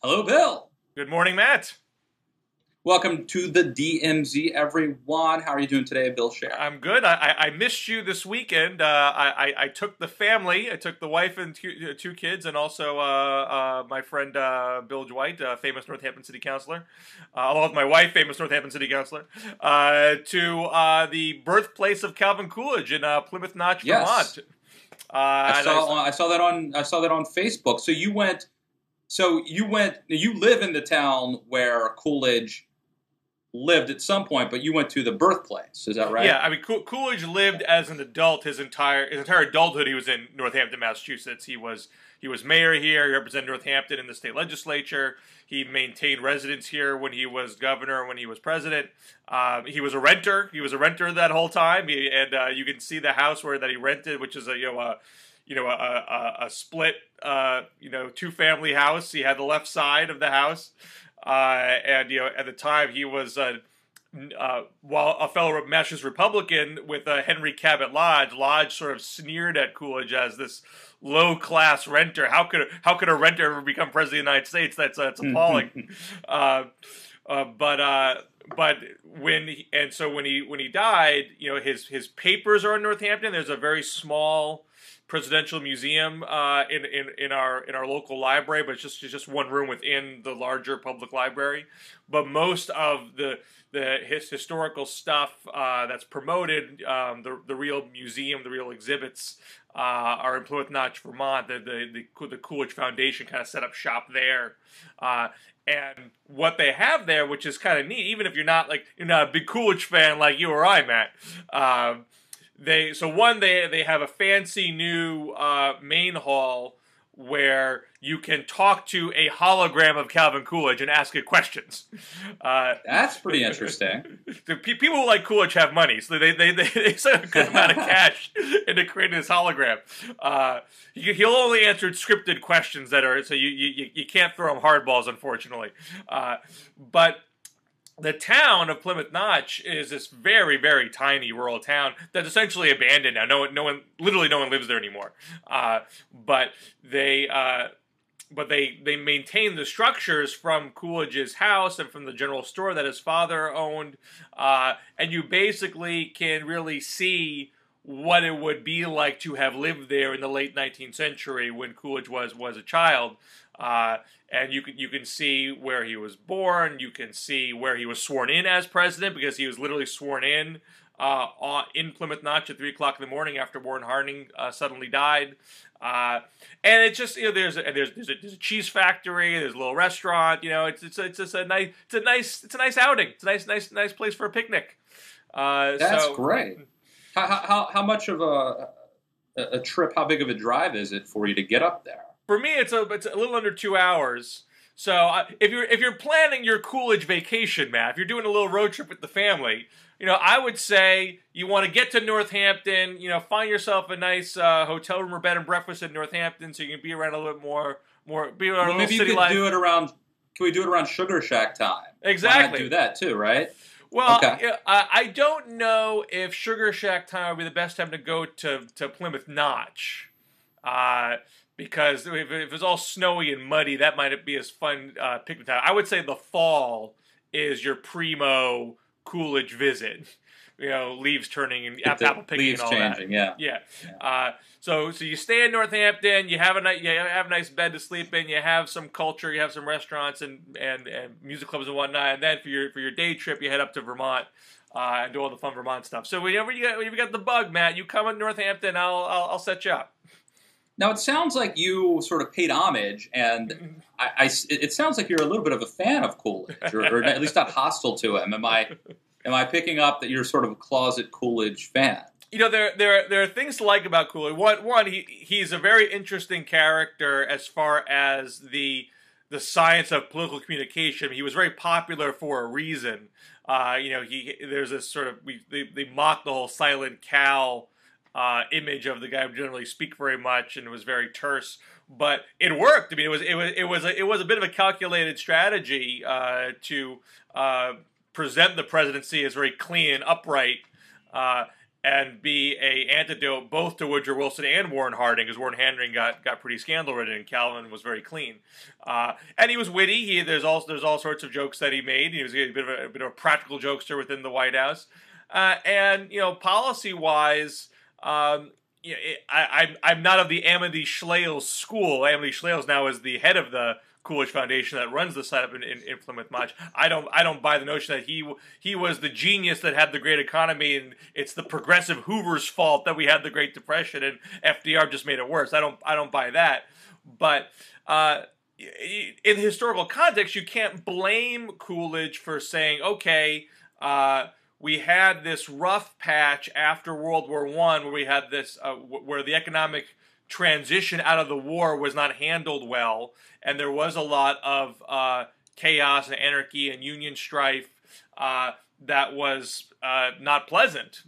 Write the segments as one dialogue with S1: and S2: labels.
S1: Hello, Bill.
S2: Good morning, Matt.
S1: Welcome to the DMZ, everyone. How are you doing today, Bill Scher?
S2: I'm good. I missed you this weekend. I took the family. I took the wife and two kids, and also my friend Bill Dwight, famous Northampton City Councilor, along with my wife, famous Northampton City Councilor, to the birthplace of Calvin Coolidge in Plymouth Notch,
S1: Yes.
S2: Vermont.
S1: I saw that on Facebook. So you went. You live in the town where Coolidge lived at some point, but you went to the birthplace. Is that right?
S2: Yeah, I mean, Coolidge lived as an adult his entire adulthood. He was in Northampton, Massachusetts. He was mayor here. He represented Northampton in the state legislature. He maintained residence here when he was governor and when he was president. He was a renter. He was a renter that whole time. And you can see the house that he rented, which is a split two-family house. He had the left side of the house. And at the time he was while a fellow Massachusetts Republican with Henry Cabot Lodge sort of sneered at Coolidge as this low-class renter. How could a renter ever become president of the United States? That's appalling. But when he died, his papers are in Northampton. There's a very small presidential museum in our local library, but it's just one room within the larger public library. But most of his historical stuff that's promoted, the real museum, the real exhibits, are in Plymouth Notch, Vermont. The Coolidge Foundation kind of set up shop there. And what they have there, which is kind of neat, even if you're not a big Coolidge fan like you or I, Matt. They have a fancy new main hall where you can talk to a hologram of Calvin Coolidge and ask it questions.
S1: That's pretty interesting.
S2: People who like Coolidge have money, so they spend a good amount of cash into creating this hologram. He'll only answer scripted questions so you can't throw him hardballs, unfortunately. But the town of Plymouth Notch is this very, very tiny rural town that's essentially abandoned now. Literally no one lives there anymore. But they maintain the structures from Coolidge's house and from the general store that his father owned. And you basically can really see what it would be like to have lived there in the late 19th century when Coolidge was a child. And you can see where he was born. You can see where he was sworn in as president, because he was literally sworn in Plymouth Notch at 3 o'clock in the morning after Warren Harding suddenly died. And it's just there's a cheese factory. There's a little restaurant. It's a nice outing. It's a nice place for a picnic.
S1: That's great. How much of a trip? How big of a drive is it for you to get up there?
S2: For me, it's a little under 2 hours. So if you're planning your Coolidge vacation, Matt, if you're doing a little road trip with the family, I would say you want to get to Northampton. Find yourself a nice hotel room or bed and breakfast in Northampton, so you can be around a little bit more be around a little
S1: maybe
S2: city
S1: you could
S2: life.
S1: do it around. Can we do it around Sugar Shack time?
S2: Exactly.
S1: Why not do that too, right?
S2: Well,
S1: okay.
S2: I don't know if Sugar Shack time would be the best time to go to Plymouth Notch. Because if it was all snowy and muddy, that might be as fun picnic time. I would say the fall is your primo Coolidge visit. Leaves turning and apple picking and all
S1: changing,
S2: that. Yeah. So you stay in Northampton. You have a nice bed to sleep in. You have some culture. You have some restaurants and music clubs and whatnot. And then for your day trip, you head up to Vermont and do all the fun Vermont stuff. So whenever you got the bug, Matt, you come in Northampton. I'll set you up.
S1: Now, it sounds like you sort of paid homage, and it sounds like you're a little bit of a fan of Coolidge, or at least not hostile to him. Am I picking up that you're sort of a closet Coolidge fan?
S2: There are things to like about Coolidge. One, he's a very interesting character as far as the science of political communication. He was very popular for a reason. There's this sort of they mock the whole silent Cal image of the guy who generally speak very much and was very terse, but it worked. I mean, it was a bit of a calculated strategy to present the presidency as very clean and upright, and be a antidote both to Woodrow Wilson and Warren Harding, because Warren Harding got pretty scandal-ridden, and Calvin was very clean. And he was witty. There's all sorts of jokes that he made. He was a bit of a practical jokester within the White House. And policy-wise, I'm not of the Amity Schleel school. Amity Schleel now is the head of the Coolidge Foundation that runs the setup in Plymouth Much. I don't buy the notion that he was the genius that had the great economy, and it's the progressive Hoover's fault that we had the Great Depression, and FDR just made it worse. I don't buy that. But in historical context, you can't blame Coolidge for saying, okay, we had this rough patch after World War I where we had this where the economic transition out of the war was not handled well, and there was a lot of chaos and anarchy and union strife that was not pleasant.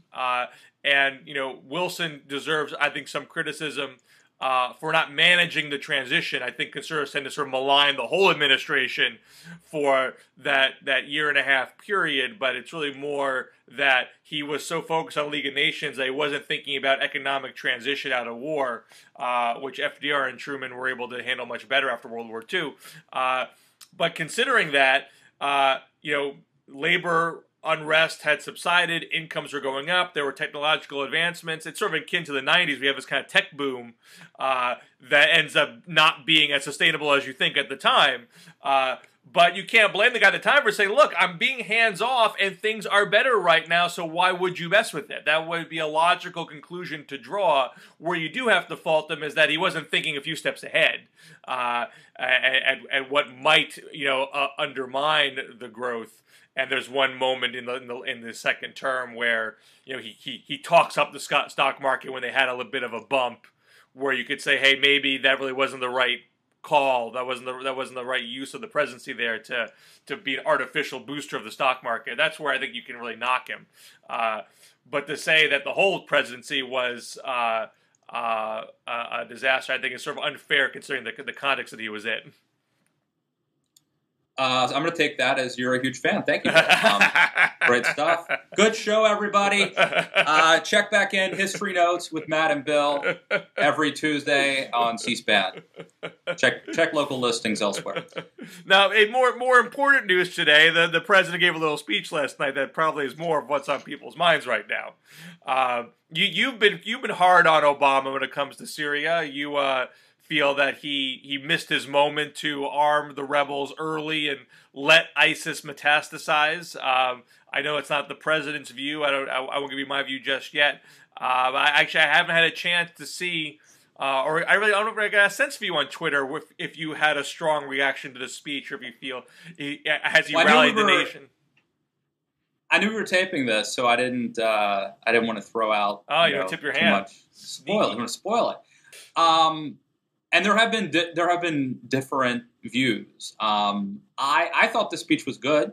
S2: And Wilson deserves, I think, some criticism for not managing the transition. I think conservatives tend to sort of malign the whole administration for that year and a half period, but it's really more that he was so focused on League of Nations that he wasn't thinking about economic transition out of war, which FDR and Truman were able to handle much better after World War II. But considering that, labor unrest had subsided, incomes were going up, there were technological advancements. It's sort of akin to the 90s. We have this kind of tech boom that ends up not being as sustainable as you think at the time. But you can't blame the guy at the time for saying, look, I'm being hands-off and things are better right now, so why would you mess with it? That would be a logical conclusion to draw. Where you do have to fault him is that he wasn't thinking a few steps ahead and what might undermine the growth. And there's one moment in the second term where he talks up the stock market when they had a little bit of a bump, where you could say, hey, maybe that really wasn't the right call. That wasn't the right use of the presidency there to be an artificial booster of the stock market. That's where I think you can really knock him. But to say that the whole presidency was a disaster, I think is sort of unfair considering the context that he was in.
S1: I'm going to take that as you're a huge fan. Thank you. Great stuff. Good show, everybody. Check back in History Notes with Matt and Bill every Tuesday on C-SPAN. Check local listings elsewhere.
S2: Now, a more important news today. The president gave a little speech last night that probably is more of what's on people's minds right now. You've been hard on Obama when it comes to Syria. You feel that he missed his moment to arm the rebels early and let ISIS metastasize. I know it's not the president's view. I won't give you my view just yet. I haven't had a chance to see, or I don't know if I got a sense for you on Twitter if you had a strong reaction to the speech, or if you feel has he rallied the nation.
S1: I knew we were taping this, so I didn't want to throw out.
S2: Oh, you don't tip your hand.
S1: I'm going to spoil it. And there have been different views. I thought the speech was good.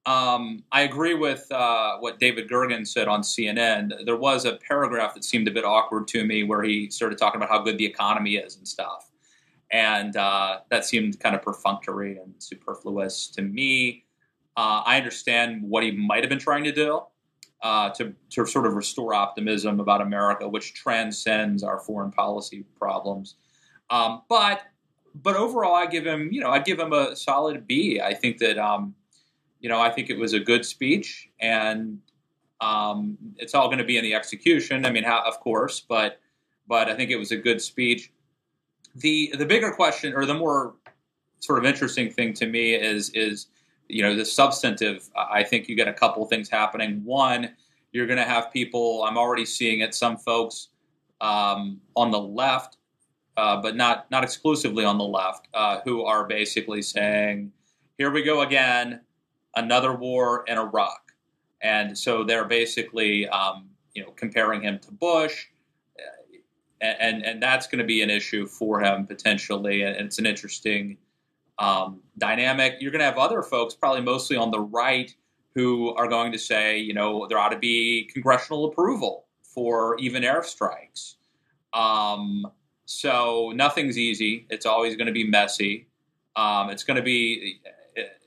S1: I agree with what David Gergen said on CNN. There was a paragraph that seemed a bit awkward to me where he started talking about how good the economy is and stuff. And that seemed kind of perfunctory and superfluous to me. I understand what he might have been trying to do to sort of restore optimism about America, which transcends our foreign policy problems. But overall, I'd give him a solid B. I think that, I think it was a good speech, and it's all going to be in the execution. I mean, of course, but I think it was a good speech. The bigger question, or the more sort of interesting thing to me is the substantive. I think you get a couple things happening. One, you're going to have people, I'm already seeing it, some folks on the left, but not exclusively on the left, who are basically saying, here we go again, another war in Iraq. And so they're basically, comparing him to Bush, and that's going to be an issue for him potentially, and it's an interesting dynamic. You're going to have other folks, probably mostly on the right, who are going to say, there ought to be congressional approval for even airstrikes. So nothing's easy. It's always going to be messy. It's going to be,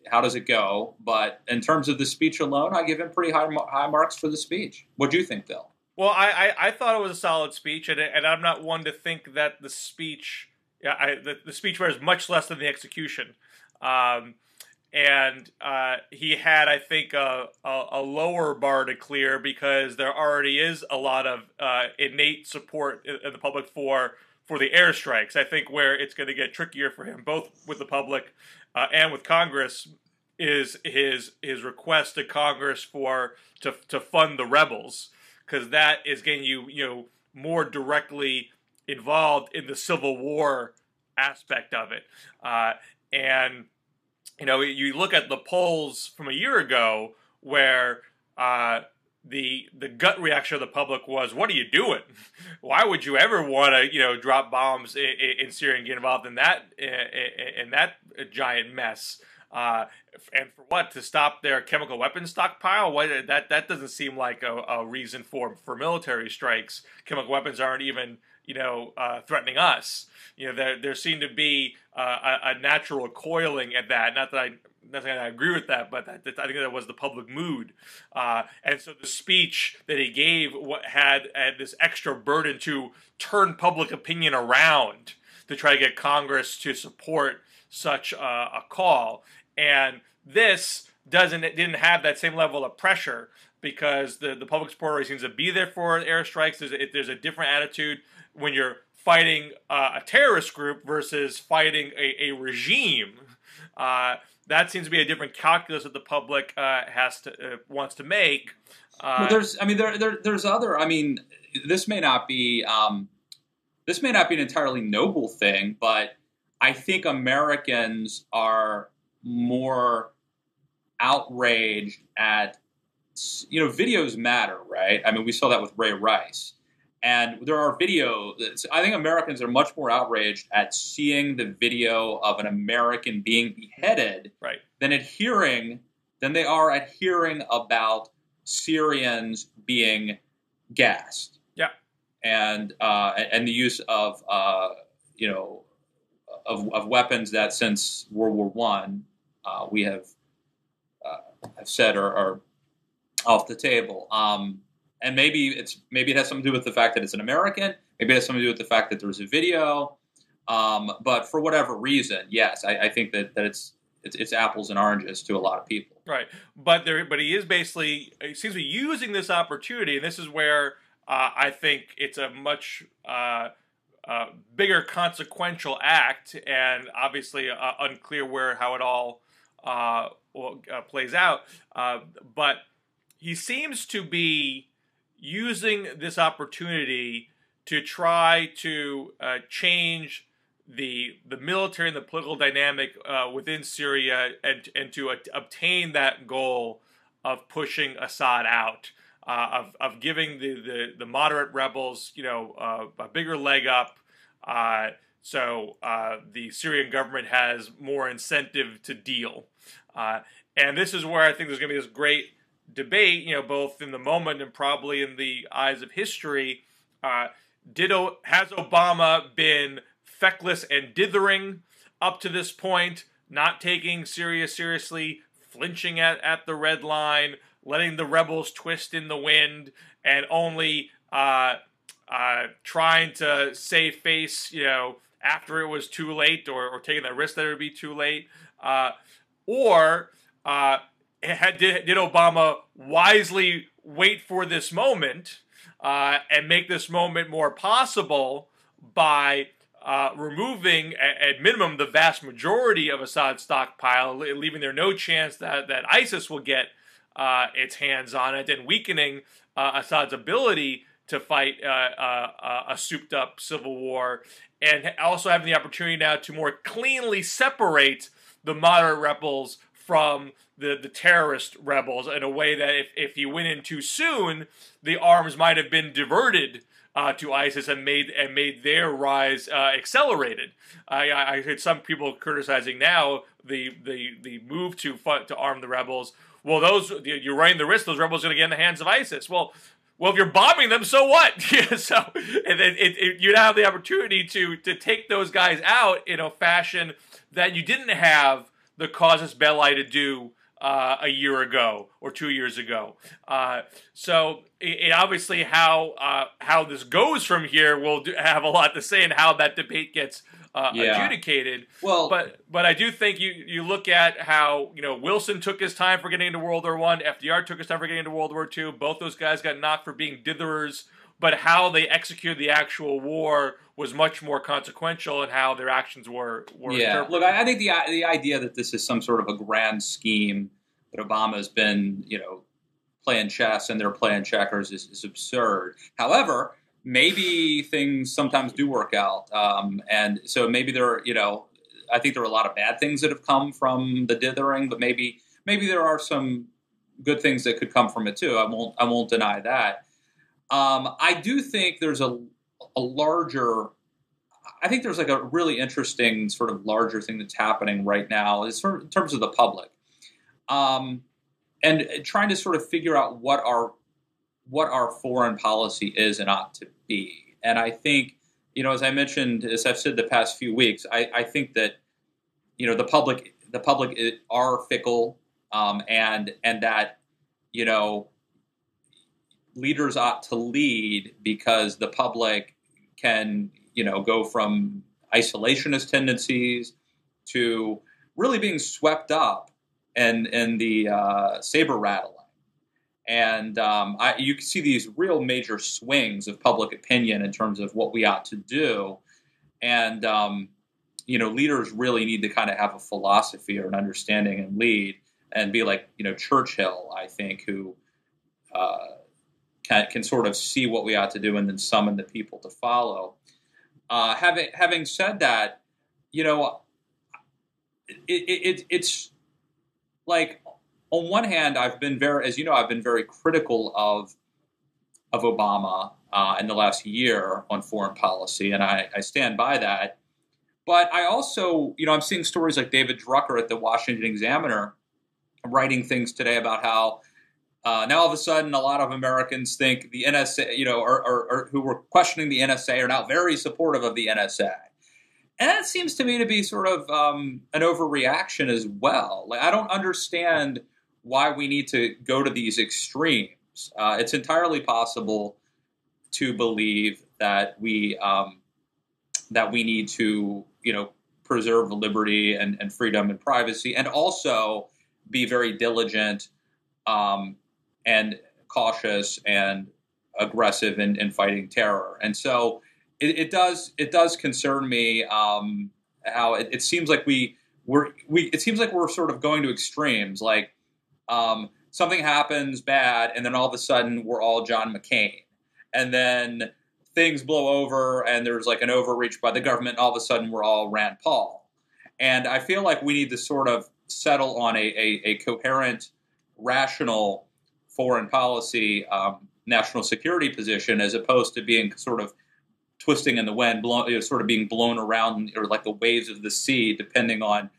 S1: how does it go? But in terms of the speech alone, I give him pretty high marks for the speech. What do you think, Bill?
S2: Well, I thought it was a solid speech, and I'm not one to think that the speech, the speech matters much less than the execution. Um, and he had, I think, a lower bar to clear because there already is a lot of innate support in the public for the airstrikes. I think where it's going to get trickier for him, both with the public and with Congress, is his request to Congress to fund the rebels, because that is getting you more directly involved in the Civil War aspect of it, and you look at the polls from a year ago where the gut reaction of the public was, "What are you doing? Why would you ever want to drop bombs in Syria and get involved in that giant mess?" And for what? To stop their chemical weapons stockpile? That doesn't seem like a reason for military strikes. Chemical weapons aren't even threatening us. There seemed to be a natural coiling at that. Not that I agree with that, but I think that was the public mood. And so the speech that he gave had this extra burden to turn public opinion around to try to get Congress to support such a call. And this didn't have that same level of pressure because the public support already seems to be there for airstrikes. There's a different attitude when you're fighting a terrorist group versus fighting a regime. That seems to be a different calculus that the public wants to make.
S1: Well, there's other. This may not be an entirely noble thing, but I think Americans are more outraged at, videos matter, right? We saw that with Ray Rice. And there are videos. I think Americans are much more outraged at seeing the video of an American being beheaded
S2: right.
S1: than they are at hearing about Syrians being gassed.
S2: Yeah.
S1: And the use of weapons that since World War One we have said are off the table. And maybe it has something to do with the fact that it's an American. Maybe it has something to do with the fact that there's a video. But for whatever reason, yes, I think that it's apples and oranges to a lot of people.
S2: Right. But he seems to be using this opportunity, and this is where I think it's a much bigger consequential act, and obviously unclear how it all plays out. But he seems to be using this opportunity to try to change the military and the political dynamic within Syria and to obtain that goal of pushing Assad out, of giving the moderate rebels a bigger leg up, so the Syrian government has more incentive to deal. And this is where I think there's going to be this great debate, both in the moment and probably in the eyes of history. Has Obama been feckless and dithering up to this point, not taking Syria seriously, flinching at the red line, letting the rebels twist in the wind, and only trying to save face, after it was too late, or taking the risk that it would be too late? Or did Obama wisely wait for this moment and make this moment more possible by removing, at minimum, the vast majority of Assad's stockpile, leaving there no chance that ISIS will get its hands on it, and weakening Assad's ability to fight a souped-up civil war, and also having the opportunity now to more cleanly separate the moderate rebels from the terrorist rebels in a way that if he went in too soon, the arms might have been diverted to ISIS and made their rise accelerated. I heard some people criticizing now the move to arm the rebels. Well, you're running the risk those rebels are going to get in the hands of ISIS. Well, if you're bombing them, so what? So you now have the opportunity to take those guys out in a fashion that you didn't have the casus belli to do a year ago or 2 years ago. So it obviously how this goes from here will have a lot to say in how that debate gets adjudicated.
S1: Well,
S2: but I do think you look at how Wilson took his time for getting into World War I, FDR took his time for getting into World War II. Both those guys got knocked for being ditherers, but how they executed the actual war was much more consequential in how their actions were interpreted.
S1: Look, I think the idea that this is some sort of a grand scheme that Obama's been, playing chess and they're playing checkers is absurd. However, maybe things sometimes do work out. And so maybe I think there are a lot of bad things that have come from the dithering, but maybe there are some good things that could come from it too. I won't deny that. I do think there's a larger, I think there's like a really interesting sort of larger thing that's happening right now is sort of in terms of the public, and trying to sort of figure out what our foreign policy is and ought to be. And I think, as I mentioned, as I've said the past few weeks, I think that, the public are fickle, and that, leaders ought to lead because the public can, go from isolationist tendencies to really being swept up in the saber rattling. And you can see these real major swings of public opinion in terms of what we ought to do. And, leaders really need to kind of have a philosophy or an understanding and lead and be like, Churchill, I think, who can sort of see what we ought to do and then summon the people to follow. Having said that, it's like, on one hand, I've been very critical of Obama in the last year on foreign policy, and I stand by that. But I also, I'm seeing stories like David Drucker at the Washington Examiner writing things today about how now all of a sudden a lot of Americans think the NSA, or who were questioning the NSA are now very supportive of the NSA. And that seems to me to be sort of an overreaction as well. Like, I don't understand why we need to go to these extremes. It's entirely possible to believe that we need to, preserve liberty and freedom and privacy, and also be very diligent and cautious and aggressive in fighting terror. And so it does concern me how it seems like we're sort of going to extremes. Like something happens bad, and then all of a sudden we're all John McCain, and then things blow over, and there's like an overreach by the government, and all of a sudden we're all Rand Paul. And I feel like we need to sort of settle on a coherent, rational foreign policy, national security position, as opposed to being sort of twisting in the wind, sort of being blown around, or like the waves of the sea, depending on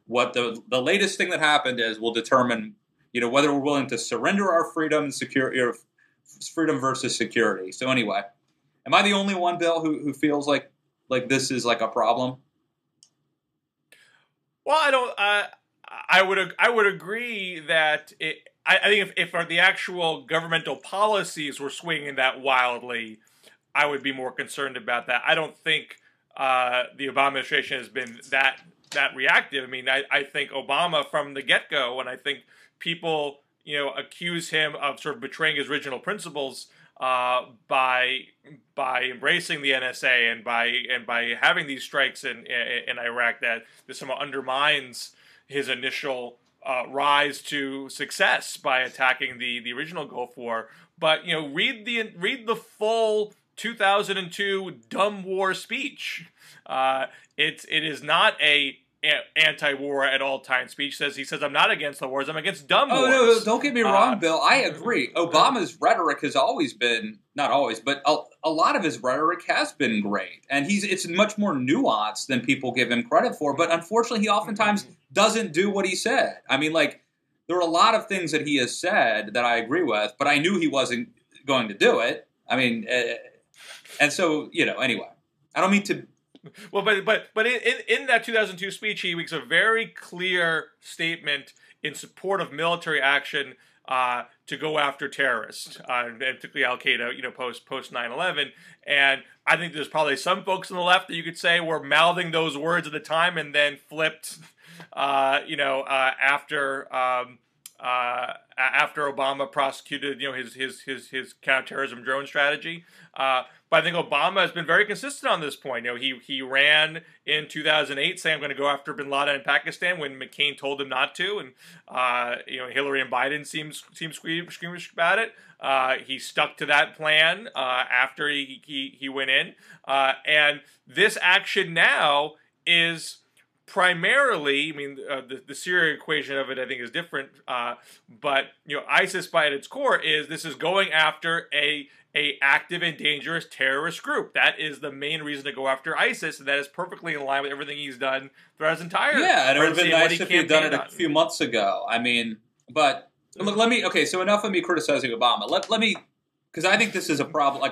S1: what the latest thing that happened is, will determine, whether we're willing to surrender our freedom and security, or freedom versus security. So anyway, am I the only one, Bill, who feels like this is like a problem?
S2: Well, I don't. I would agree that I think if the actual governmental policies were swinging that wildly, I would be more concerned about that. I don't think the Obama administration has been that reactive. I mean, I think Obama from the get-go, and I think people accuse him of sort of betraying his original principles by embracing the NSA and by having these strikes in Iraq, that this somehow undermines his initial rise to success by attacking the original Gulf War. But read the full 2002 dumb war speech. It is not a anti-war at all time speech. He says I'm not against the wars, I'm against dumb wars.
S1: No, don't get me wrong, Bill. I agree. Obama's rhetoric has always been, not always, but a lot of his rhetoric has been great, and it's much more nuanced than people give him credit for. But unfortunately, he oftentimes doesn't do what he said. I mean, like, there are a lot of things that he has said that I agree with, but I knew he wasn't going to do it. I mean, and so anyway, I don't mean to
S2: Well, but in that 2002 speech, he makes a very clear statement in support of military action to go after terrorists, and particularly Al Qaeda, post 9/11. And I think there's probably some folks on the left that you could say were mouthing those words at the time and then flipped, after Obama prosecuted, his counterterrorism drone strategy. But I think Obama has been very consistent on this point. He ran in 2008 saying, I'm going to go after bin Laden in Pakistan when McCain told him not to. And, Hillary and Biden seem squeamish about it. He stuck to that plan after he went in. And this action now is primarily, the Syria equation of it, I think, is different. But ISIS, by its core, this is going after a active and dangerous terrorist group. That is the main reason to go after ISIS, and that is perfectly in line with everything he's done throughout his entire.
S1: Yeah, and it would have been nice if he'd done it a few months ago. But look, so enough of me criticizing Obama. Let me, because I think this is a problem.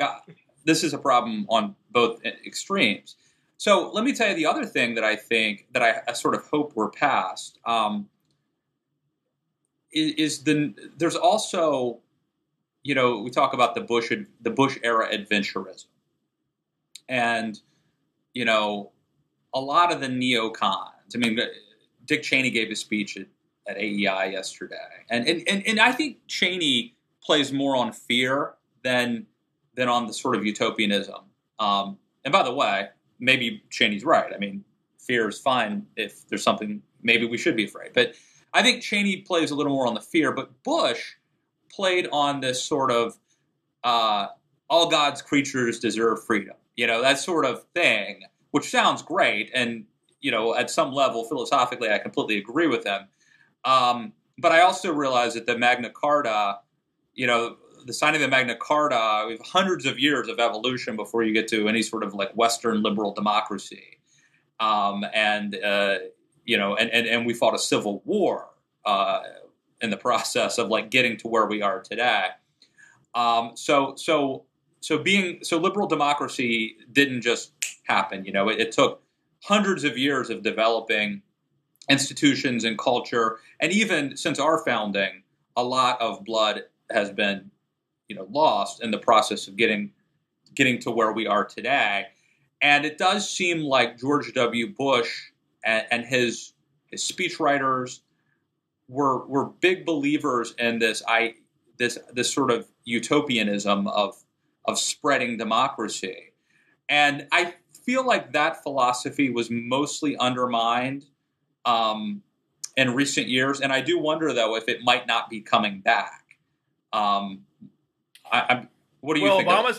S1: This is a problem on both extremes. So let me tell you the other thing that I think that I sort of hope we're past there's also, we talk about the Bush era adventurism, and a lot of the neocons. Dick Cheney gave a speech at AEI yesterday, and I think Cheney plays more on fear than on the sort of utopianism. And by the way, maybe Cheney's right. Fear is fine if there's something maybe we should be afraid. But I think Cheney plays a little more on the fear. But Bush played on this sort of all God's creatures deserve freedom. That sort of thing, which sounds great. And, at some level, philosophically, I completely agree with him. But I also realize that the Magna Carta, the signing of the Magna Carta, we have hundreds of years of evolution before you get to any sort of like Western liberal democracy. And we fought a civil war in the process of like getting to where we are today. So liberal democracy didn't just happen. It took hundreds of years of developing institutions and culture, and even since our founding, a lot of blood has been lost in the process of getting to where we are today. And it does seem like George W. Bush and his speechwriters were big believers in this sort of utopianism of spreading democracy. And I feel like that philosophy was mostly undermined in recent years. And I do wonder, though, if it might not be coming back. What do you think?
S2: I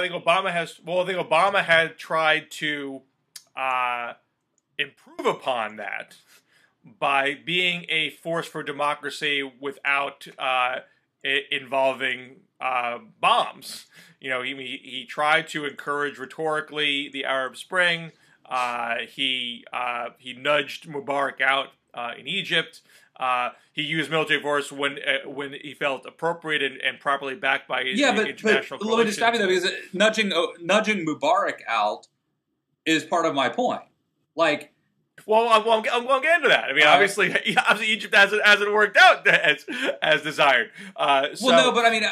S2: think Obama had tried to improve upon that by being a force for democracy without involving bombs. He tried to encourage rhetorically the Arab Spring. He nudged Mubarak out in Egypt. He used military force when he felt appropriate and properly backed by his international coalition.
S1: Let me just stop you there, because nudging Mubarak out is part of my point.
S2: Well, I'm going to get into that. Obviously, Egypt hasn't worked out as desired.
S1: I think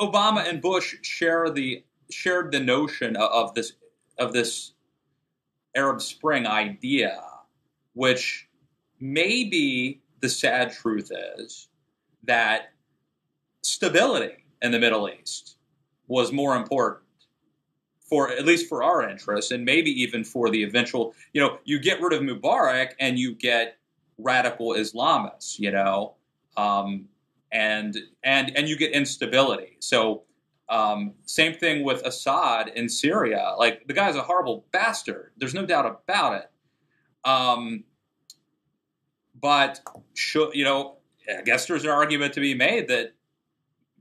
S1: Obama and Bush shared the notion of this Arab Spring idea, which maybe the sad truth is that stability in the Middle East was more important, at least for our interests, and maybe even for the eventual, you get rid of Mubarak and you get radical Islamists, and you get instability. So same thing with Assad in Syria. The guy's a horrible bastard. There's no doubt about it. But I guess there's an argument to be made that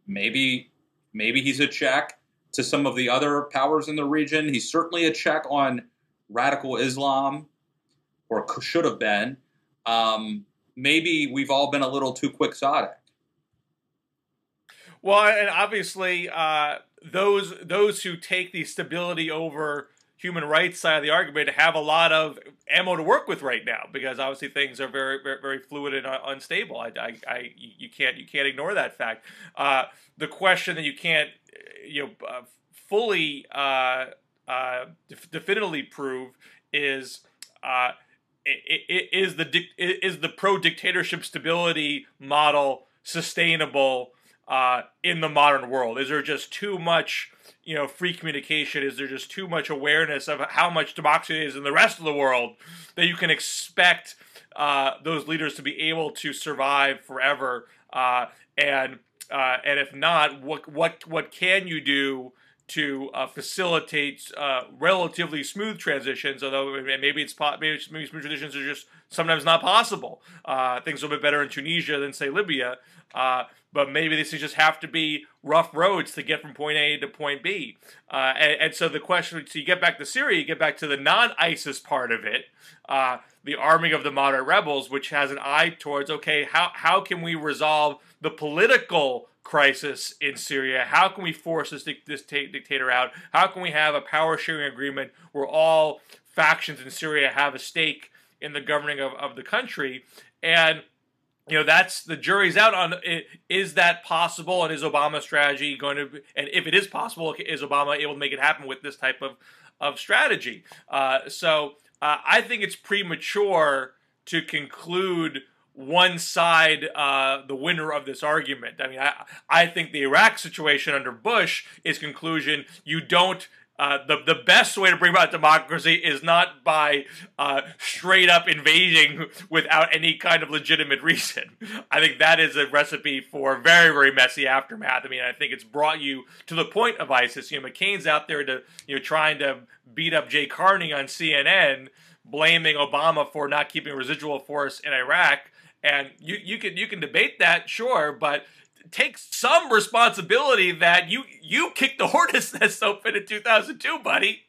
S1: maybe he's a check to some of the other powers in the region. He's certainly a check on radical Islam, or should have been. Maybe we've all been a little too quixotic.
S2: Well, and obviously those who take the stability over human rights side of the argument have a lot of ammo to work with right now, because obviously things are very, very, very fluid and unstable. You can't ignore that fact. The question that you can't fully definitively prove is the pro-dictatorship stability model sustainable in the modern world? Is there just too much free communication? Is there just too much awareness of how much democracy is in the rest of the world that you can expect those leaders to be able to survive forever? And if not, what can you do to facilitate relatively smooth transitions? Although maybe smooth transitions are just sometimes not possible. Things are a bit better in Tunisia than, say, Libya. But maybe these just have to be rough roads to get from point A to point B. And so the question, so you get back to Syria, you get back to the non-ISIS part of it, the arming of the moderate rebels, which has an eye towards, okay, how can we resolve the political crisis in Syria? How can we force this dictator out? How can we have a power-sharing agreement where all factions in Syria have a stake in the governing of the country? And that's the jury's out on. Is that possible? And is Obama's strategy going to? And if it is possible, is Obama able to make it happen with this type of strategy? So I think it's premature to conclude one side the winner of this argument. I mean, I think the Iraq situation under Bush is conclusion. You don't. The best way to bring about democracy is not by straight up invading without any kind of legitimate reason. I think that is a recipe for very, very messy aftermath. I mean, I think it's brought you to the point of ISIS. McCain's out there trying to beat up Jay Carney on CNN, blaming Obama for not keeping residual force in Iraq. And you can debate that, sure, but take some responsibility that you kicked the hornet's nest open in 2002, buddy.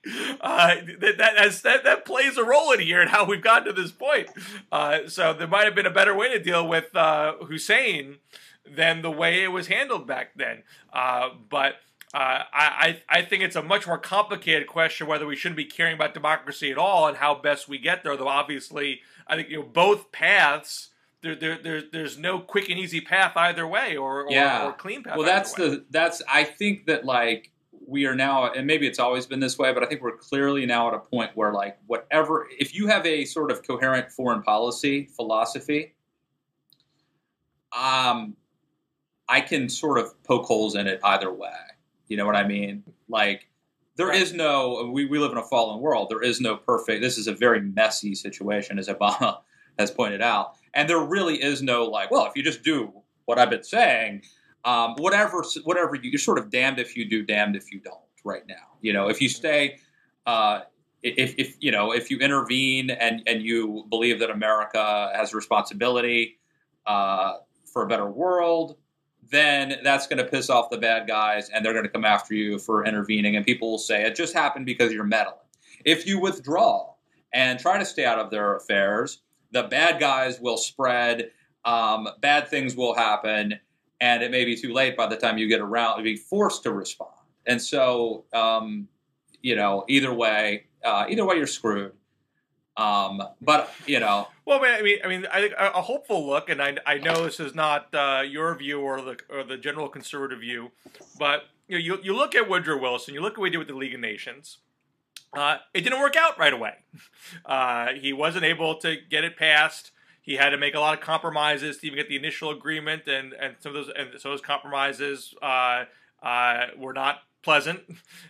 S2: That plays a role in here and how we've gotten to this point. So there might have been a better way to deal with Hussein than the way it was handled back then. But I think it's a much more complicated question whether we shouldn't be caring about democracy at all and how best we get there. Though obviously, I think both paths. There's no quick and easy path either way, or clean path.
S1: Well, I think that we are now, and maybe it's always been this way, but I think we're clearly now at a point where if you have a sort of coherent foreign policy philosophy, I can sort of poke holes in it either way. You know what I mean? There is no, we live in a fallen world. There is no perfect. This is a very messy situation, as Obama has pointed out. And there really is no if you just do what I've been saying, whatever you're sort of damned if you do, damned if you don't right now. If you stay, if you intervene and you believe that America has a responsibility for a better world, then that's going to piss off the bad guys and they're going to come after you for intervening. And people will say it just happened because you're meddling. If you withdraw and try to stay out of their affairs, the bad guys will spread, bad things will happen, and it may be too late by the time you get around to be forced to respond. And so, either way you're screwed. Well,
S2: I mean, I think a hopeful look, and I know this is not your view or the general conservative view, but you look at Woodrow Wilson, you look at what he did with the League of Nations. It didn't work out right away. He wasn't able to get it passed. He had to make a lot of compromises to even get the initial agreement, and some of those compromises were not pleasant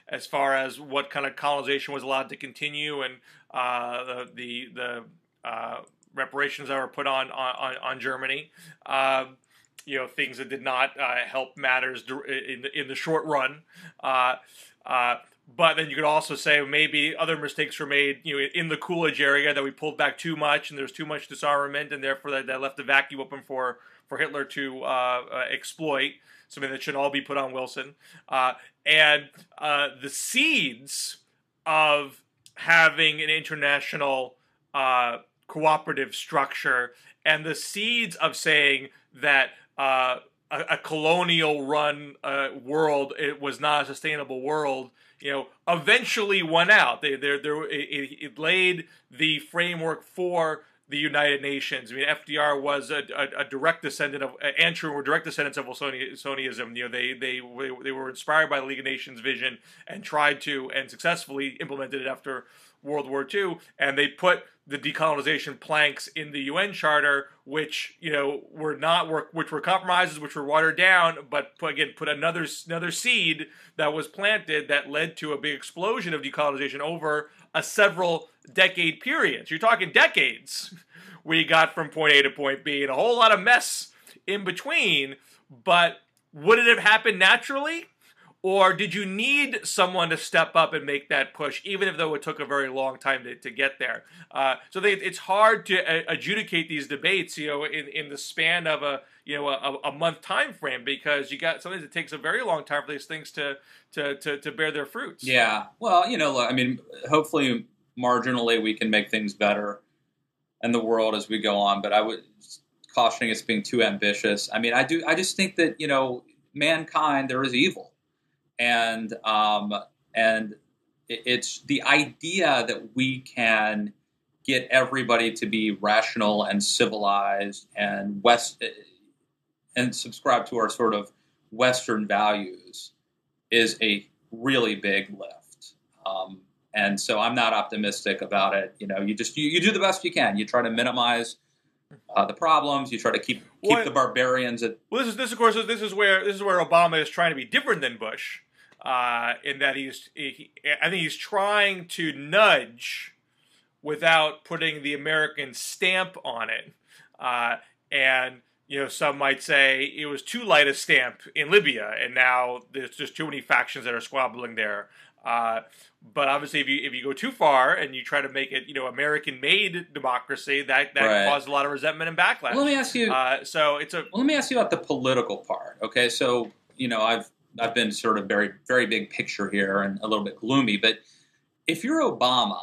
S2: as far as what kind of colonization was allowed to continue, and the reparations that were put on Germany. Things that did not help matters in the short run. But then you could also say maybe other mistakes were made, in the Coolidge area, that we pulled back too much and there was too much disarmament, and therefore that left a vacuum open for Hitler to exploit. Something that should all be put on Wilson. And the seeds of having an international cooperative structure, and the seeds of saying that a colonial run world, it was not a sustainable world, eventually won out. It laid the framework for the United Nations. I mean, FDR was a direct descendant of Andrew were direct descendants of Wilsonianism. They were inspired by the League of Nations vision and tried to and successfully implemented it after World War II. And they put the decolonization planks in the UN Charter, which which were compromises, which were watered down, but put another seed that was planted that led to a big explosion of decolonization over a several decade period. So you're talking decades. We got from point A to point B, and a whole lot of mess in between. But would it have happened naturally? Or did you need someone to step up and make that push, even though it took a very long time to get there? So it's hard to adjudicate these debates, in the span of a month time frame, because you got something that takes a very long time for these things to bear their fruits.
S1: Yeah. Well, I mean, hopefully marginally we can make things better in the world as we go on, but I would caution against being too ambitious. I mean, I just think that, mankind, there is evil. And it's the idea that we can get everybody to be rational and civilized and subscribe to our sort of Western values is a really big lift. And so I'm not optimistic about it. You do the best you can. You try to minimize the problems. You try to keep the barbarians at.
S2: Well, this is where Obama is trying to be different than Bush. In that I think he's trying to nudge without putting the American stamp on it. And some might say it was too light a stamp in Libya, and now there's just too many factions that are squabbling there. But obviously, if you go too far and you try to make it, American-made democracy, that
S1: right.
S2: causes a lot of resentment and backlash.
S1: Well, let me ask you.
S2: Let
S1: me ask you about the political part. Okay, so I've been sort of very, very big picture here and a little bit gloomy, but if you're Obama,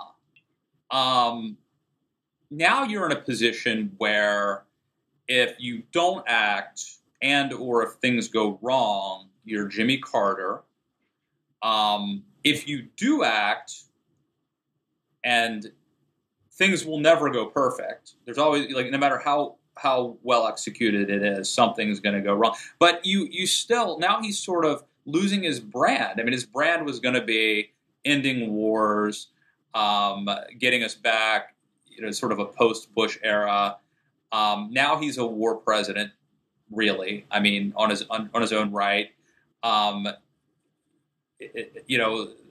S1: now you're in a position where if you don't act or if things go wrong, you're Jimmy Carter. If you do act and things will never go perfect, there's always, no matter how well executed it is, something's going to go wrong. But you still, now he's sort of losing his brand. I mean, his brand was going to be ending wars, getting us back, sort of a post-Bush era. Now he's a war president, really. I mean, on his own right.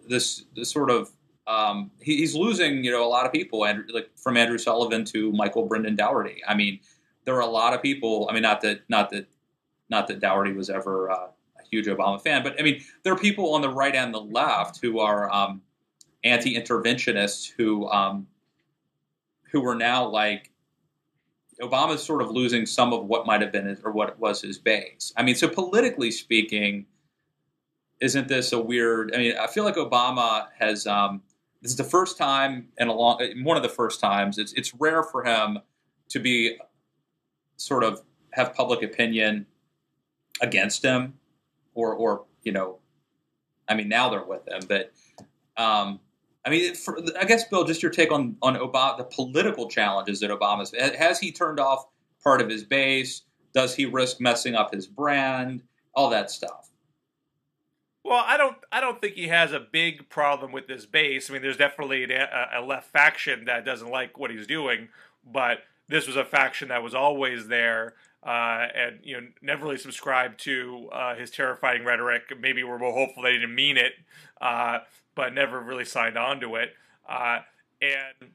S1: This sort of he's losing, a lot of people, and from Andrew Sullivan to Michael Brendan Dougherty. I mean, there are a lot of people. I mean, not that Dougherty was ever a huge Obama fan, but I mean, there are people on the right and the left who are anti-interventionists who are now like Obama's sort of losing some of what might have been or what was his base. I mean, so politically speaking, isn't this a weird? I mean, I feel like Obama has. This is the first time one of the first times. It's rare for him to be sort of have public opinion against him, or I mean, now they're with him, but I mean, I guess, Bill, just your take on Obama, the political challenges that Obama's. Has he turned off part of his base? Does he risk messing up his brand? All that stuff.
S2: Well, I don't think he has a big problem with this base. I mean, there's definitely a left faction that doesn't like what he's doing, but this was a faction that was always there, and never really subscribed to his terrifying rhetoric. Maybe we're more hopeful they didn't mean it, but never really signed on to it. And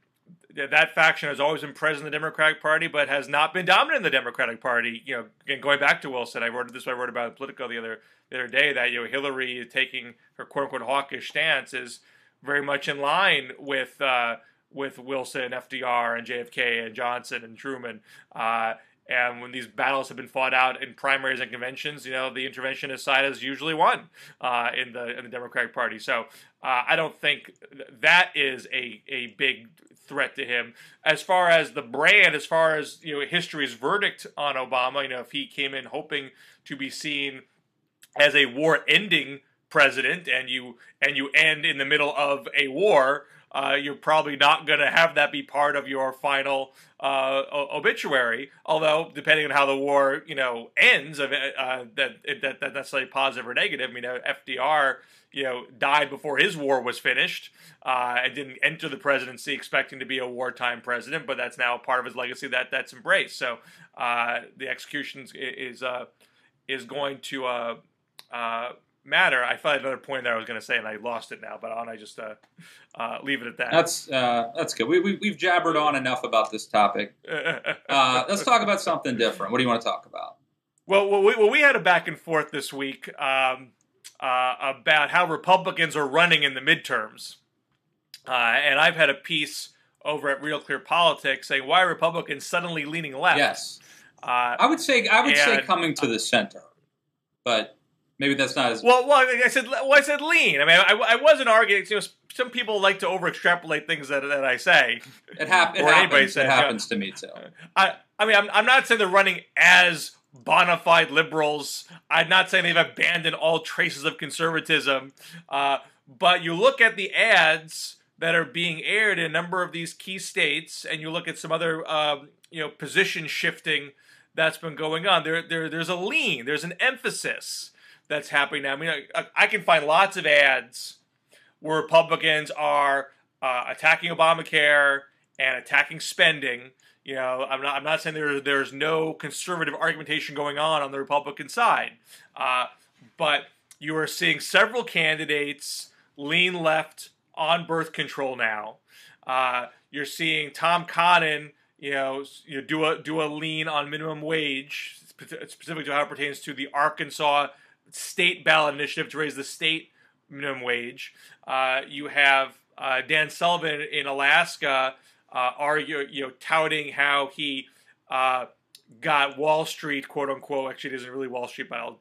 S2: that faction has always been present in the Democratic Party, but has not been dominant in the Democratic Party. Again, going back to Wilson, I wrote about in Politico the other day that Hillary taking her quote unquote hawkish stance is very much in line with Wilson, FDR, and JFK, and Johnson, and Truman, And when these battles have been fought out in primaries and conventions, the interventionist side has usually won in the Democratic Party. So I don't think that is a big threat to him. As far as the brand, as far as history's verdict on Obama, if he came in hoping to be seen as a war-ending president, and you end in the middle of a war, you're probably not going to have that be part of your final obituary. Although, depending on how the war ends, that's necessarily positive or negative. I mean, FDR died before his war was finished and didn't enter the presidency expecting to be a wartime president, but that's now part of his legacy that's embraced. So the execution is going to matter. I thought another point there I was going to say, and I lost it now. But I just leave it at that.
S1: That's good. We've jabbered on enough about this topic. Let's talk about something different. What do you want to talk about?
S2: Well, we had a back and forth this week about how Republicans are running in the midterms, and I've had a piece over at Real Clear Politics saying why are Republicans suddenly leaning left.
S1: Yes, I would say coming to the center, but. Maybe that's not as
S2: well. I said lean. I mean, I wasn't arguing. Some people like to over extrapolate things that I say.
S1: It happens to me too.
S2: I mean, I'm not saying they're running as bona fide liberals. I'm not saying they've abandoned all traces of conservatism. But you look at the ads that are being aired in a number of these key states, and you look at some other position shifting that's been going on. There's a lean. There's an emphasis that's happening now. I mean, I can find lots of ads where Republicans are attacking Obamacare and attacking spending. I'm not saying there's no conservative argumentation going on the Republican side, but you are seeing several candidates lean left on birth control now. You're seeing Tom Cotton, do a lean on minimum wage, specifically to how it pertains to the Arkansas state ballot initiative to raise the state minimum wage. You have Dan Sullivan in Alaska touting how he got Wall Street, quote unquote. Actually, it isn't really Wall Street, but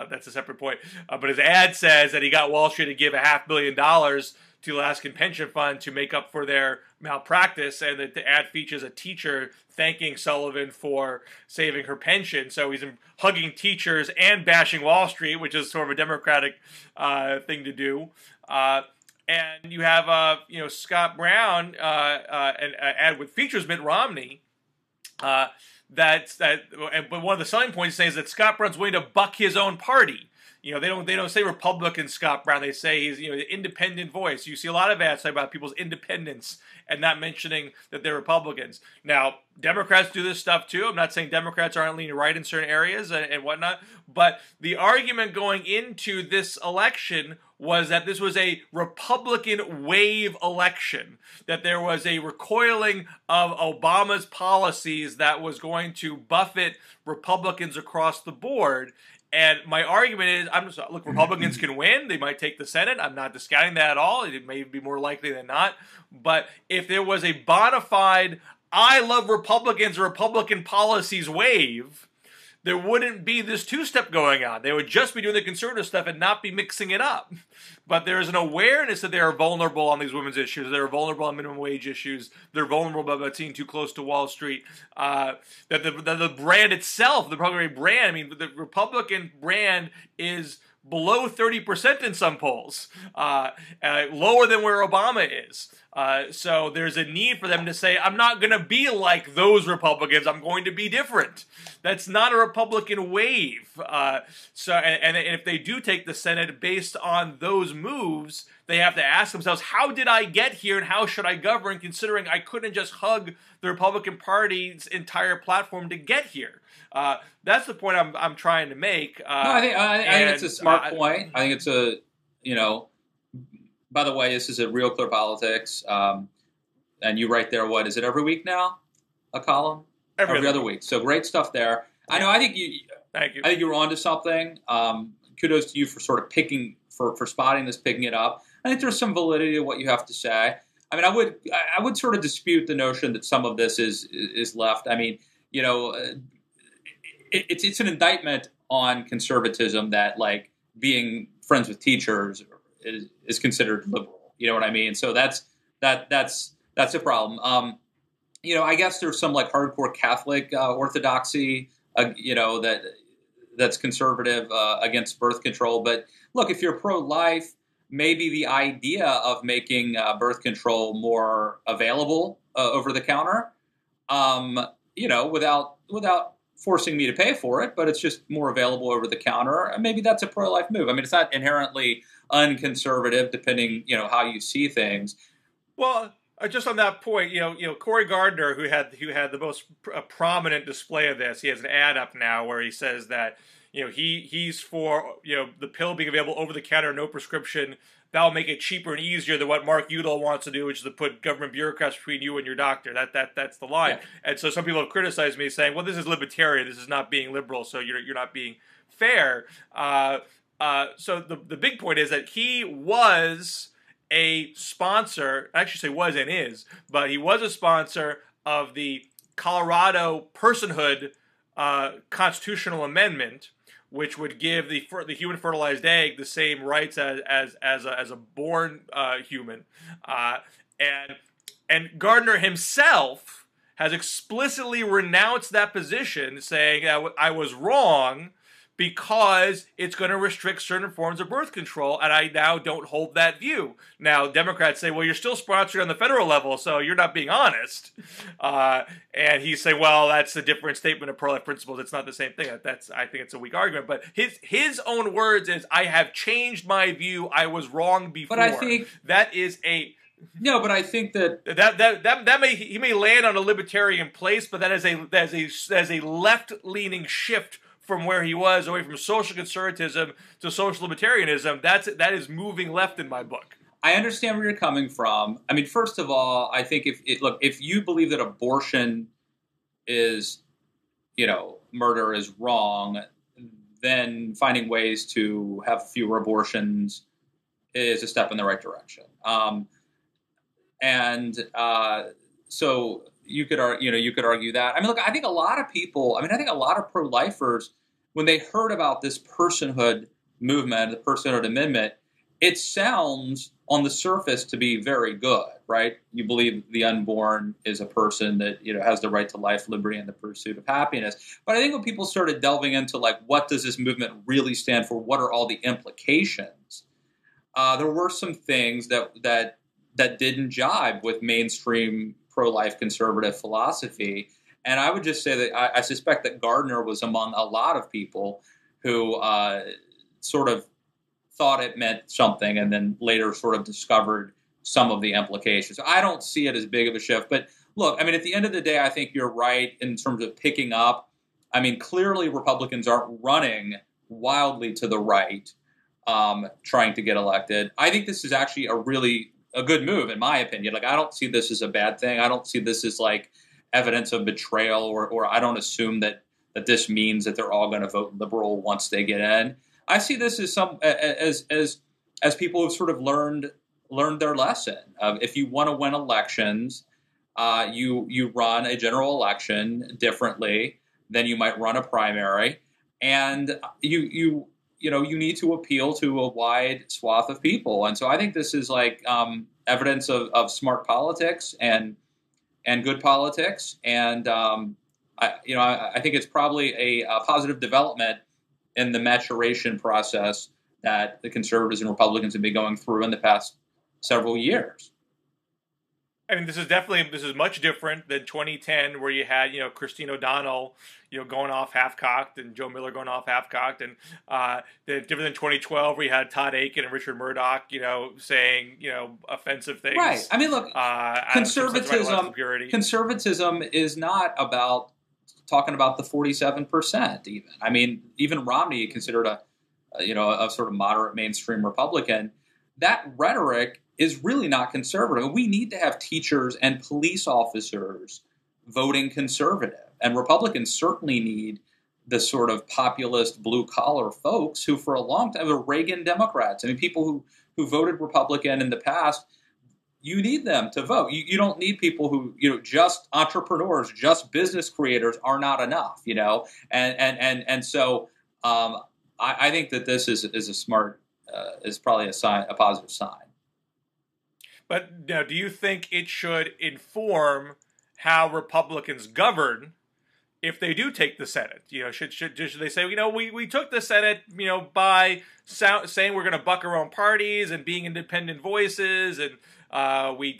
S2: that's a separate point. But his ad says that he got Wall Street to give $500 million to the Alaskan pension fund to make up for their malpractice, and that the ad features a teacher thanking Sullivan for saving her pension. So he's hugging teachers and bashing Wall Street, which is sort of a Democratic thing to do. And you have Scott Brown, an ad with features Mitt Romney. But one of the selling points is that Scott Brown's willing to buck his own party. They don't say Republican Scott Brown. They say he's an independent voice. You see a lot of ads talking about people's independence and not mentioning that they're Republicans. Now, Democrats do this stuff too. I'm not saying Democrats aren't leaning right in certain areas and whatnot, but the argument going into this election was that this was a Republican wave election, that there was a recoiling of Obama's policies that was going to buffet Republicans across the board. And my argument is, look, Republicans can win. They might take the Senate. I'm not discounting that at all. It may be more likely than not. But if there was a bona fide, I love Republicans, Republican policies wave, there wouldn't be this two-step going on. They would just be doing the conservative stuff and not be mixing it up. But there is an awareness that they are vulnerable on these women's issues. They're vulnerable on minimum wage issues. They're vulnerable about being too close to Wall Street. That the brand itself, the Republican brand, I mean, the Republican brand is below 30% in some polls, lower than where Obama is. So there's a need for them to say, I'm not going to be like those Republicans. I'm going to be different. That's not a Republican wave. And if they do take the Senate based on those moves, they have to ask themselves, how did I get here and how should I govern, considering I couldn't just hug the Republican Party's entire platform to get here? That's the point I'm trying to make.
S1: No, I think it's a smart point. I think it's a, by the way, this is a Real Clear Politics, and you write there, what, is it every week now, a column? Every other week. So great stuff there. I think you.
S2: Thank you.
S1: I think you were onto something. Kudos to you for sort of for spotting this, picking it up. I think there's some validity to what you have to say. I mean, I would sort of dispute the notion that some of this is left. I mean, it's an indictment on conservatism that like being friends with teachers is considered liberal. You know what I mean? So that's a problem. You know, I guess there's some like hardcore Catholic orthodoxy, you know, that's conservative against birth control. But look, if you're pro-life, maybe the idea of making birth control more available over the counter, you know, without forcing me to pay for it, but it's just more available over the counter. And maybe that's a pro-life move. I mean, it's not inherently unconservative, depending, you know, how you see things.
S2: Well, just on that point, you know, Cory Gardner, who had the most prominent display of this, he has an ad up now where he says that, you know, he's for, you know, the pill being available over the counter, no prescription. That'll make it cheaper and easier than what Mark Udall wants to do, which is to put government bureaucrats between you and your doctor. That's the line. Yeah. And so some people have criticized me, saying, "Well, this is libertarian. This is not being liberal. So you're not being fair." So the big point is that he was a sponsor. I actually say was and is, but he was a sponsor of the Colorado personhood constitutional amendment, which would give the human fertilized egg the same rights as a born human, and Gardner himself has explicitly renounced that position, saying I was wrong because it's going to restrict certain forms of birth control, and I now don't hold that view. Now, Democrats say, well, you're still sponsored on the federal level, so you're not being honest. And he's saying, well, that's a different statement of pro-life principles. It's not the same thing. I think it's a weak argument. But his own words is, I have changed my view. I was wrong before.
S1: But I think
S2: that is a...
S1: No, but I think that
S2: he may land on a libertarian place, but that is a left-leaning shift from where he was, away from social conservatism to social libertarianism. That is moving left in my book.
S1: I understand where you're coming from. I mean, first of all, I think if you believe that abortion is, you know, murder is wrong, then finding ways to have fewer abortions is a step in the right direction. So you could argue that. I mean, look, I think a lot of people, I think a lot of pro-lifers, when they heard about this personhood movement, the personhood amendment, it sounds on the surface to be very good, right? You believe the unborn is a person that, you know, has the right to life, liberty, and the pursuit of happiness. But I think when people started delving into, like, what does this movement really stand for? What are all the implications? There were some things that didn't jibe with mainstream pro-life conservative philosophy. And I would just say that I suspect that Gardner was among a lot of people who sort of thought it meant something and then later sort of discovered some of the implications. So I don't see it as big of a shift. But look, I mean, at the end of the day, I think you're right in terms of picking up. I mean, clearly Republicans aren't running wildly to the right, trying to get elected. I think this is actually a good move, in my opinion. Like, I don't see this as a bad thing. I don't see this as like evidence of betrayal, or I don't assume that this means that they're all going to vote liberal once they get in. I see this as people who've sort of learned their lesson. If you want to win elections, you run a general election differently than you might run a primary, and you need to appeal to a wide swath of people. And so I think this is like evidence of smart politics and good politics. And I think it's probably a positive development in the maturation process that the conservatives and Republicans have been going through in the past several years.
S2: I mean, this is much different than 2010, where you had, Christine O'Donnell, going off half-cocked, and Joe Miller going off half-cocked, and different than 2012, where you had Todd Aiken and Richard Murdoch, saying, offensive things.
S1: Right. I mean, look, conservatism is not about talking about the 47%. Even, I mean, even Romney, considered a sort of moderate mainstream Republican, that rhetoric is really not conservative. We need to have teachers and police officers voting conservative. And Republicans certainly need the sort of populist blue-collar folks who for a long time were Reagan Democrats. I mean, people who voted Republican in the past, you need them to vote. You don't need people who, just entrepreneurs, just business creators are not enough, and so I think that this is a smart, is probably a positive sign.
S2: But now, do you think it should inform how Republicans govern if they do take the Senate? Should they say, we took the Senate, by saying we're going to buck our own parties and being independent voices, and we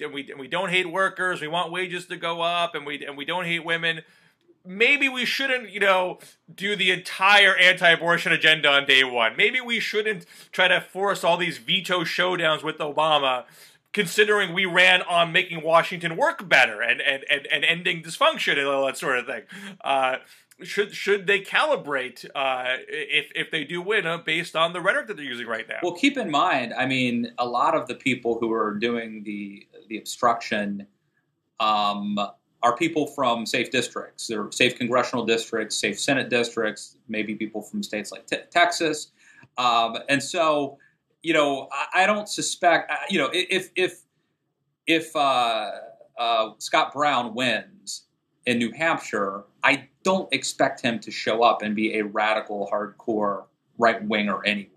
S2: don't hate workers, we want wages to go up, and we don't hate women. Maybe we shouldn't, do the entire anti-abortion agenda on day one. Maybe we shouldn't try to force all these veto showdowns with Obama, considering we ran on making Washington work better and ending dysfunction and all that sort of thing. Should they calibrate if they do win based on the rhetoric that they're using right now?
S1: Well, keep in mind, a lot of the people who are doing the obstruction are people from safe districts. They're safe congressional districts, safe Senate districts, maybe people from states like Texas. And so, I don't suspect, if Scott Brown wins in New Hampshire, I don't expect him to show up and be a radical, hardcore right-winger anyway.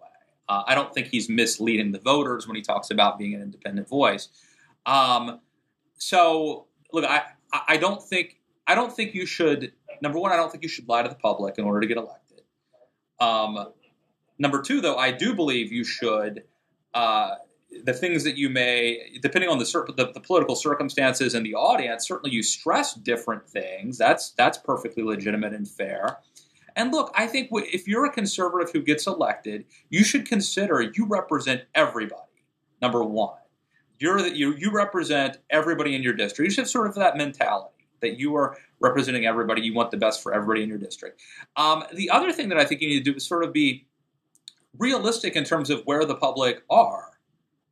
S1: I don't think he's misleading the voters when he talks about being an independent voice. So, look, I don't think you should. Number one, I don't think you should lie to the public in order to get elected. Number two, though, I do believe you should. The things that you may, depending on the political circumstances and the audience, certainly you stress different things. That's perfectly legitimate and fair. And look, I think if you're a conservative who gets elected, you should consider you represent everybody. Number one, you represent everybody in your district. You should have sort of that mentality that you are representing everybody. You want the best for everybody in your district. The other thing that I think you need to do is sort of be realistic in terms of where the public are.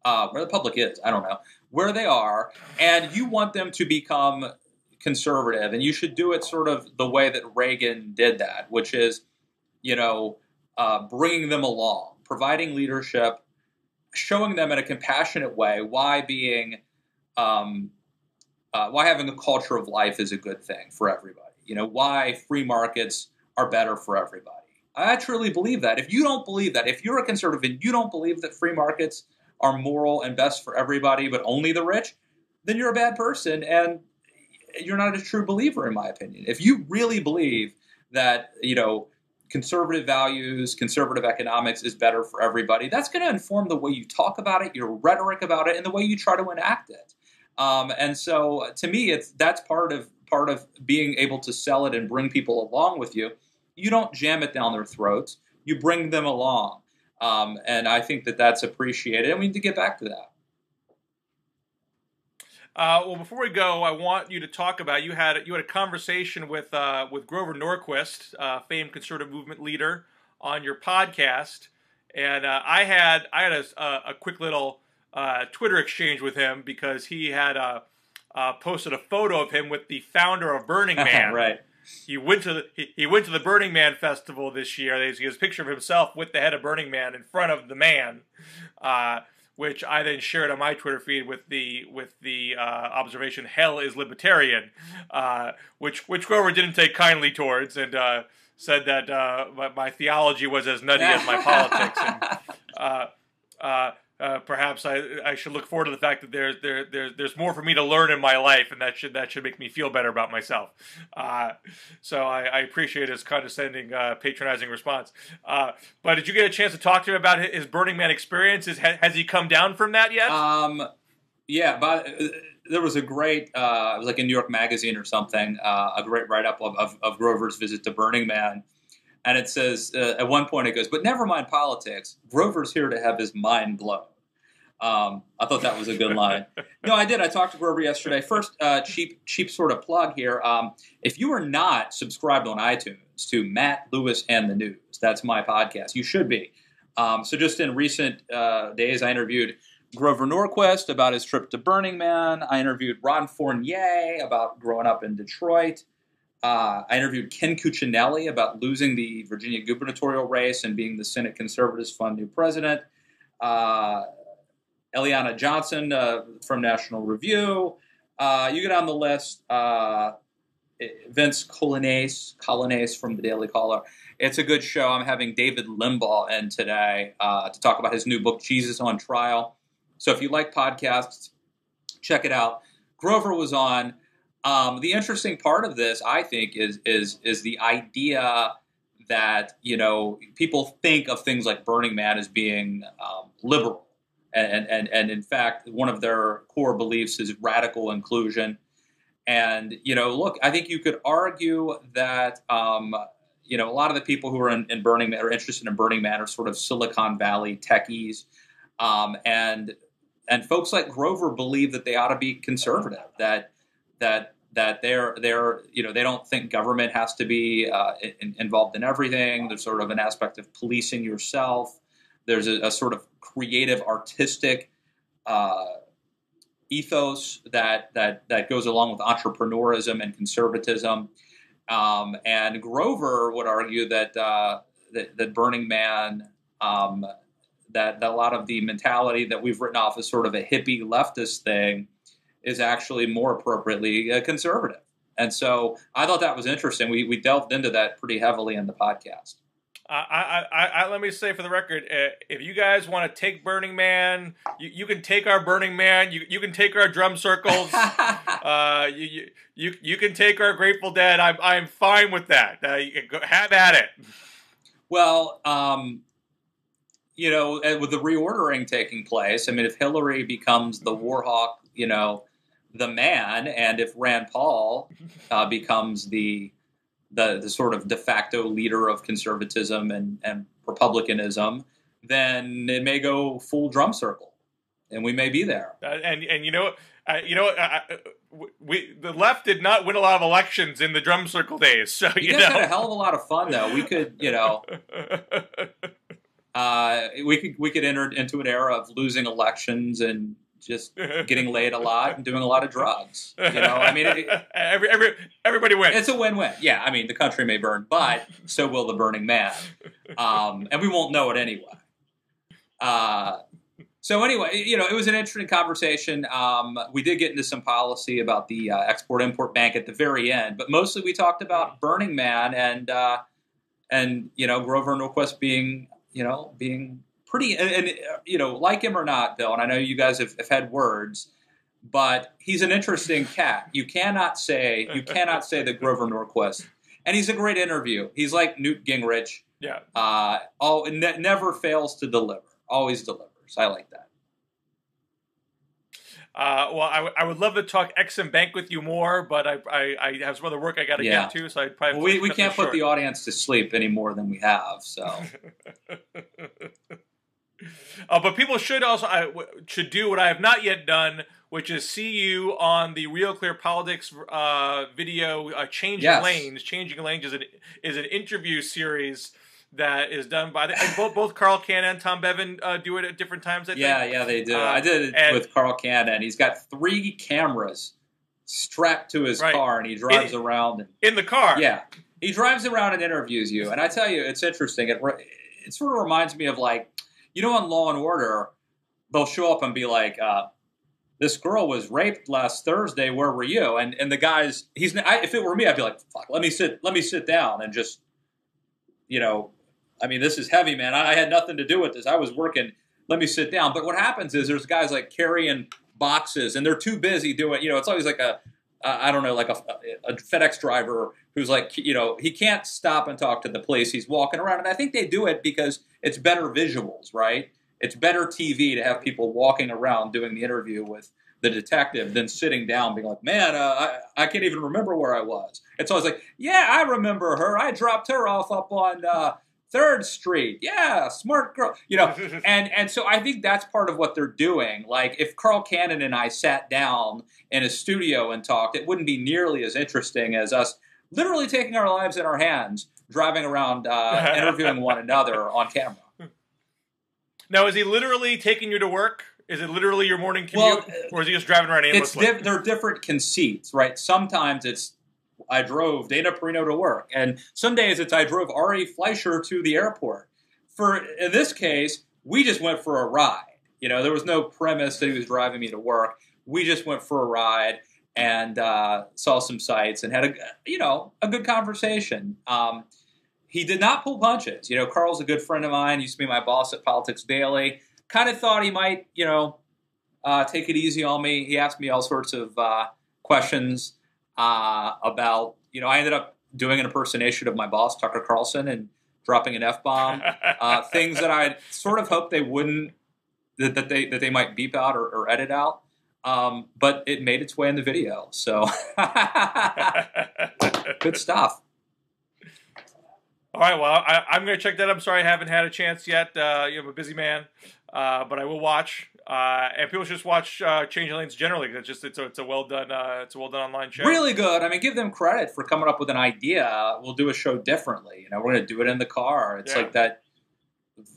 S1: Where the public is, I don't know, where they are, and you want them to become conservative, and you should do it sort of the way that Reagan did that, which is, bringing them along, providing leadership, showing them in a compassionate way why having a culture of life is a good thing for everybody, why free markets are better for everybody. I truly believe that. If you don't believe that, if you're a conservative and you don't believe that free markets are moral and best for everybody, but only the rich, then you're a bad person and you're not a true believer, in my opinion. If you really believe that, conservative values, conservative economics is better for everybody, that's going to inform the way you talk about it, your rhetoric about it, and the way you try to enact it. And so, to me, that's part of being able to sell it and bring people along with you. You don't jam it down their throats. You bring them along. And I think that that's appreciated, and we need to get back to that.
S2: Well, before we go, I want you to talk about you had a conversation with Grover Norquist, famed conservative movement leader, on your podcast, and I had a quick little Twitter exchange with him because he had posted a photo of him with the founder of Burning Man.
S1: Right.
S2: He went to the Burning Man festival this year. He has a picture of himself with the head of Burning Man in front of the man, which I then shared on my Twitter feed with the observation "Hell is libertarian," which Grover didn't take kindly towards, and said that my theology was as nutty as my politics. And, perhaps I should look forward to the fact that there's more for me to learn in my life, and that should make me feel better about myself. So I appreciate his condescending, patronizing response. But did you get a chance to talk to him about his Burning Man experiences? Has he come down from that yet?
S1: Yeah, but there was a great, it was like in New York Magazine or something, a great write-up of Grover's visit to Burning Man. And it says, at one point it goes, but never mind politics, Grover's here to have his mind blown. I thought that was a good line. No, I did. I talked to Grover yesterday. First, cheap sort of plug here. If you are not subscribed on iTunes to Matt, Lewis, and the News, that's my podcast. You should be. So just in recent days, I interviewed Grover Norquist about his trip to Burning Man. I interviewed Ron Fournier about growing up in Detroit. I interviewed Ken Cuccinelli about losing the Virginia gubernatorial race and being the Senate Conservatives' fund new president. Eliana Johnson from National Review. You get on the list. Vince Coglianese from the Daily Caller. It's a good show. I'm having David Limbaugh in today to talk about his new book, Jesus on Trial. So if you like podcasts, check it out. Grover was on. The interesting part of this, I think, is the idea that, you know, people think of things like Burning Man as being liberal. And in fact, one of their core beliefs is radical inclusion. And, you know, look, I think you could argue that, you know, a lot of the people who are in Burning Man, are interested in Burning Man, are sort of Silicon Valley techies. And folks like Grover believe that they ought to be conservative, that they're you know, they don't think government has to be involved in everything. There's sort of an aspect of policing yourself. There's a sort of creative, artistic ethos that goes along with entrepreneurism and conservatism. And Grover would argue that Burning Man, that a lot of the mentality that we've written off as sort of a hippie leftist thing is actually more appropriately conservative. And so I thought that was interesting. We delved into that pretty heavily in the podcast.
S2: Let me say for the record, if you guys want to take Burning Man, you can take our Burning Man. You can take our drum circles. You can take our Grateful Dead. I'm fine with that. You can have at it.
S1: Well, you know, with the reordering taking place, I mean, if Hillary becomes the war hawk, you know, the man, and if Rand Paul becomes the sort of de facto leader of conservatism and republicanism, then it may go full drum circle, and we may be there.
S2: And you know the left did not win a lot of elections in the drum circle days. So
S1: you guys had a hell of a lot of fun, though. We could, you know, we could enter into an era of losing elections and just getting laid a lot and doing a lot of drugs. You know, I mean,
S2: everybody wins.
S1: It's a win-win. Yeah, I mean, the country may burn, but so will the Burning Man, and we won't know it anyway. So anyway, you know, it was an interesting conversation. We did get into some policy about the Export-Import Bank at the very end, but mostly we talked about Burning Man and you know, Grover Norquist being pretty, and you know, like him or not, Bill, and I know you guys have had words, but he's an interesting cat. You cannot say that Grover Norquist, and he's a great interview. He's like Newt Gingrich.
S2: Yeah.
S1: Never fails to deliver. Always delivers. I like that.
S2: Well, I would love to talk Exim Bank with you more, but I have some other work I got to get to, so I'd probably
S1: we can't put the audience to sleep any more than we have. So.
S2: But people should should do what I have not yet done, which is see you on the Real Clear Politics video. Changing Lanes. Changing Lanes is an interview series that is done by both Carl Cannon and Tom Bevan do it at different times. I think.
S1: Yeah, they do. I did it with Carl Cannon. He's got 3 cameras strapped to his car, and he drives around
S2: in the car.
S1: Yeah, he drives around and interviews you. And I tell you, it's interesting. It sort of reminds me of, like, you know, on Law and Order, they'll show up and be like, this girl was raped last Thursday. Where were you? And the guy's, if it were me, I'd be like, fuck, let me sit down and just, you know, I mean, this is heavy, man. I had nothing to do with this. I was working. Let me sit down. But what happens is there's guys like carrying boxes, and they're too busy doing, you know, it's always like a FedEx driver who's like, you know, he can't stop and talk to the police. He's walking around. And I think they do it because it's better visuals, right? It's better TV to have people walking around doing the interview with the detective than sitting down being like, man, I can't even remember where I was. It's always like, yeah, I remember her. I dropped her off up on 3rd Street. Yeah, smart girl. You know, and so I think that's part of what they're doing. Like, if Carl Cannon and I sat down in a studio and talked, it wouldn't be nearly as interesting as us literally taking our lives in our hands, driving around, interviewing one another on camera.
S2: Now, is he literally taking you to work? Is it literally your morning commute, or is he just driving around aimlessly?
S1: They're different conceits, right? Sometimes it's, I drove Dana Perino to work, and some days it's I drove Ari Fleischer to the airport. In this case, we just went for a ride. You know, there was no premise that he was driving me to work. We just went for a ride and saw some sights and had a good conversation. He did not pull punches. You know, Carl's a good friend of mine. Used to be my boss at Politics Daily. Kind of thought he might, take it easy on me. He asked me all sorts of questions about, I ended up doing an impersonation of my boss, Tucker Carlson, and dropping an F-bomb. Things that I sort of hoped they wouldn't, that they might beep out or edit out. But it made its way in the video. So good stuff.
S2: All right, well, I'm going to check that. I'm sorry I haven't had a chance yet. I'm a busy man, but I will watch. And people should just watch Changing Lanes generally because it's a well done online show.
S1: Really good. I mean, give them credit for coming up with an idea. We'll do a show differently. We're going to do it in the car. It's like that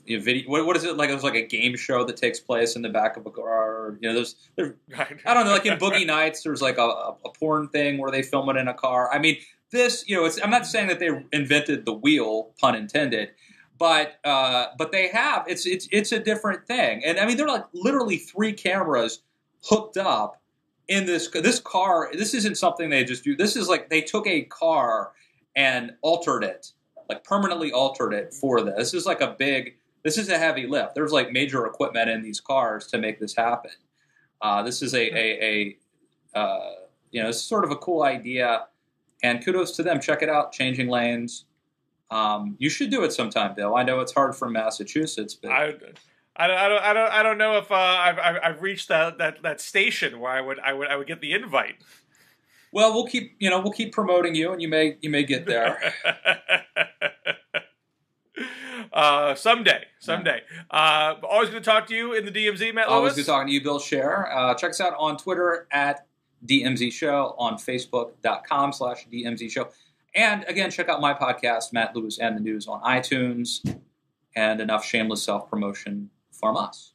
S1: video. What is it like? It was like a game show that takes place in the back of a car. I don't know. Like in Boogie Nights, there's like a porn thing where they film it in a car. I mean. This, I'm not saying that they invented the wheel, pun intended, but they have. It's a different thing, and I mean there are like literally 3 cameras hooked up in this car. This isn't something they just do. This is like they took a car and altered it, like permanently altered it for this. This is a heavy lift. There's like major equipment in these cars to make this happen. This is it's sort of a cool idea. And kudos to them. Check it out, Changing Lanes. You should do it sometime, Bill. I know it's hard from Massachusetts, but
S2: I don't know if I've reached that station where I would get the invite.
S1: Well, we'll keep promoting you, and you may get there.
S2: Someday. Always good to talk to you in the DMZ, Matt Lewis.
S1: Always good talking to you, Bill Scher. Check us out on Twitter at DMZ Show, on Facebook.com/DMZ Show. And again, check out my podcast, Matt Lewis and the News, on iTunes. And enough shameless self-promotion from us.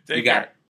S2: Take care.